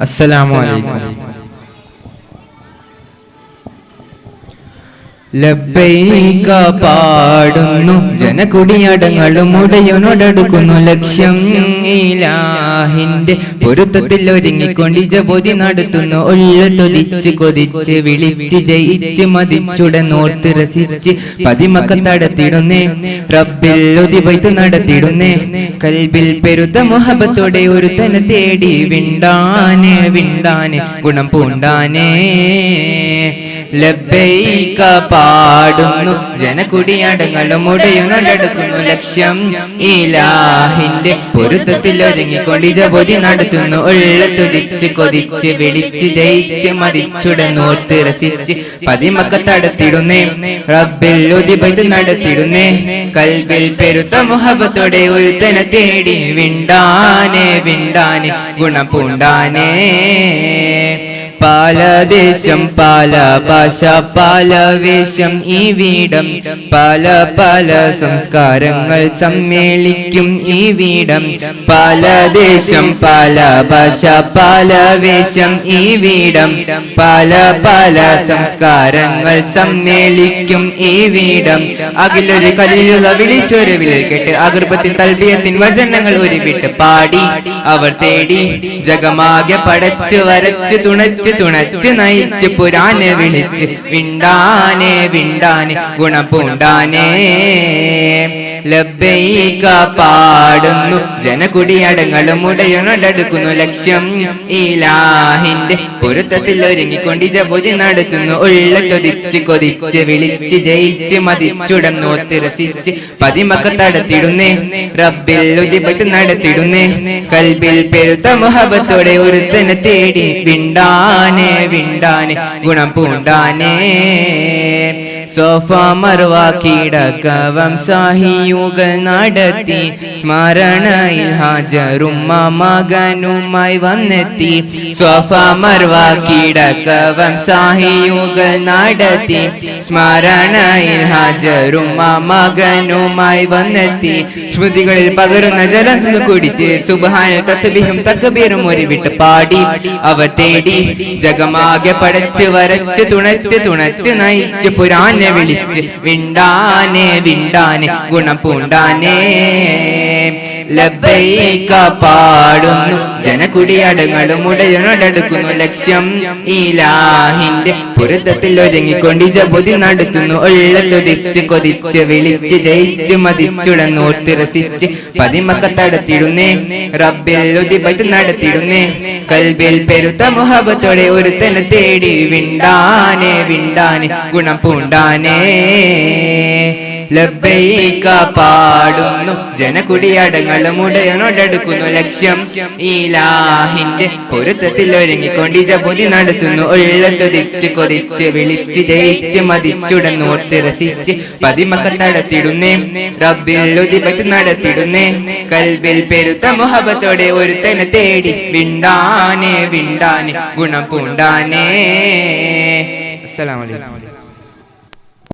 അസ്സലാമു അലൈക്കും. ലബ്ബൈക പാടുന്നു ജനകുടിയടങ്ങളും ഉടയോടടുക്കുന്നു ലക്ഷ്യം ഇലാഹിന്റെ പൊരുത്തത്തിൽ ഒരുങ്ങിക്കൊണ്ട് ജബോധി നടത്തുന്നു. ഉള്ള തൊതിച്ച് കൊതിച്ച് വിളിച്ച് ജയിച്ച് മതിച്ചുടനോർത്ത് രസിച്ച് പതിമക്കത്തടത്തിടുന്നേ റബ്ബിൽ ഒതിവൈത്ത് നടത്തിടുന്നേ. കൽബിൽ പെരുത്ത മുഹബത്തോടെ ഒരുത്തനെ തേടി വിണ്ടാനെ വിണ്ടാനെ ഗുണം പൂണ്ടാനേ. ലബ്ബൈക പാടുന്നു ജനകുടിയടങ്ങളും ഉടയോടടുക്കുന്നു ലക്ഷ്യം ഇലാഹിന്റെ പൊരുത്തത്തിൽ ഒരുങ്ങിക്കൊണ്ട് ജബോധി നടത്തുന്നു. ഉള്ള തുതിച്ച് കൊതിച്ച് വിളിച്ച് ജയിച്ച് മതിച്ചുടനോർത്ത് രസിച്ച് പതിമക്കത്തടത്തിടുന്നേ റബ്ബിൽ ഒതിബൈത്ത് നടത്തിടുന്നേ. കൽബിൽ പെരുത്ത മുഹബത്തോടെ ഒരുത്തനെ തേടി വിണ്ടാനെ വിണ്ടാനെ ഗുണം പൂണ്ടാനേ. പാലദേശം പാല ഭാഷ പാല വേഷം ഈ വീടം പല പല സംസ്കാരങ്ങൾ സമ്മേളിക്കും ഈ വീടം. പാലദേശം പാല ഭാഷ പാല വേഷം ഈ വീടം പല പല സംസ്കാരങ്ങൾ സമ്മേളിക്കും ഈ വീടം. അകിലൊരു കല്ലുള്ള വിളിച്ചൊരു വിരൽ കേട്ട് അഗർഭത്തിൽ തൽബിയത്തിൻ വചനങ്ങൾ ഉരുവിട്ട് പാടി അവർ തേടി ജഗമാകെ പടച്ച് വരച്ച് തുണച്ച് തുണച്ച് നയിച്ച് പുരാനെ വിളിച്ച് വിണ്ടാനെ വിണ്ടാനെ ഗുണം പൂണ്ടാനേ. ലബ്ബൈക പാടുന്നു ജനകുടിയടങ്ങളും ഉടയോടടുക്കുന്നു ലക്ഷ്യം ഇലാഹിന്റെ പൊരുത്തത്തിൽ ഒരുങ്ങിക്കൊണ്ട് ജബോധി നടത്തുന്നു. ഉള്ള തൊതിച്ച് കൊതിച്ച് വിളിച്ച് ജയിച്ച് മതിച്ചുടനോർത്ത് രസിച്ച് പതിമക്കത്തടത്തിടുന്നേ റബ്ബിൽ ഒതിബൈത്ത് നടത്തിടുന്നേ. കൽബിൽ പെരുത്ത മുഹബത്തോടെ ഒരുത്തനെ തേടി വിണ്ടാനെ വിണ്ടാനെ ഗുണം പൂണ്ടാനേ. സോഫ മർവ കീടകവം സാഹിയുകൾ നടത്തി സ്മരണയിൽ ഹാജറും മകനുമായി വന്നെത്തി. സോഫ മർവ കീടകവം സാഹിയുകൾ നടത്തി സ്മരണയിൽ ഹാജറും മകനുമായി വന്നെത്തി. സ്മൃതികളിൽ പകരുന്ന ജലം കുടിച്ച് സുബ്ഹാന തസ്ബീഹും തക്ബീറും ഒരുവിട്ട് പാടി അവർ തേടി ജഗമാകെ പടച്ച് വരച്ച് തുണച്ച് തുണച്ച് നയിച്ച് പുരാനെ വിളിച്ച് വിണ്ടാനെ വിണ്ടാനെ ഗുണം പൂണ്ടാനേ. ലബ്ബൈക പാടുന്നു ജനകുടിയടങ്ങളും ഉടയോടടുക്കുന്നു ലക്ഷ്യം ഇലാഹിന്റെ പൊരുത്തത്തിൽ ഒരുങ്ങിക്കൊണ്ട് ജബോധി നടത്തുന്നു. ഉള്ള തുതിച്ച് കൊതിച്ച് വിളിച്ച് ജയിച്ച് മതിച്ചുടനോർത്ത് രസിച്ച് പതിമക്കത്തടത്തിടുന്നേ റബ്ബിൽ ഒതിബൈത്ത് നടത്തിടുന്നേ. കൽബിൽ പെരുത്ത മുഹബത്തോടെ ഒരുത്തനെ തേടി വിണ്ടാനെ വിണ്ടാനെ ഗുണം പൂണ്ടാനേ. ലബ്ബൈക പാടുന്നു ജനകുടിയടങ്ങളും ഉടയോടടുക്കുന്നു ലക്ഷ്യം ഇലാഹിന്റെ പൊരുത്തത്തിൽ ഒരുങ്ങിക്കൊണ്ട് ജബോധി നടത്തുന്നു. ഉള്ള തുതിച്ച് കൊതിച്ച് വിളിച്ച് ജയിച്ച് മതിച്ചുടനോർത്ത് രസിച്ച് പതിമക്കത്തടത്തിടുന്നേ റബ്ബിൽ ഒതിബൈത്ത് നടത്തിടുന്നേ. കൽബിൽ പെരുത്ത മുഹബത്തോടെ ഒരുത്തനെ തേടി വിണ്ടാനെ വിണ്ടാനെ ഗുണം പൂണ്ടാനേ. അസ്സലാമു അലൈക്കും.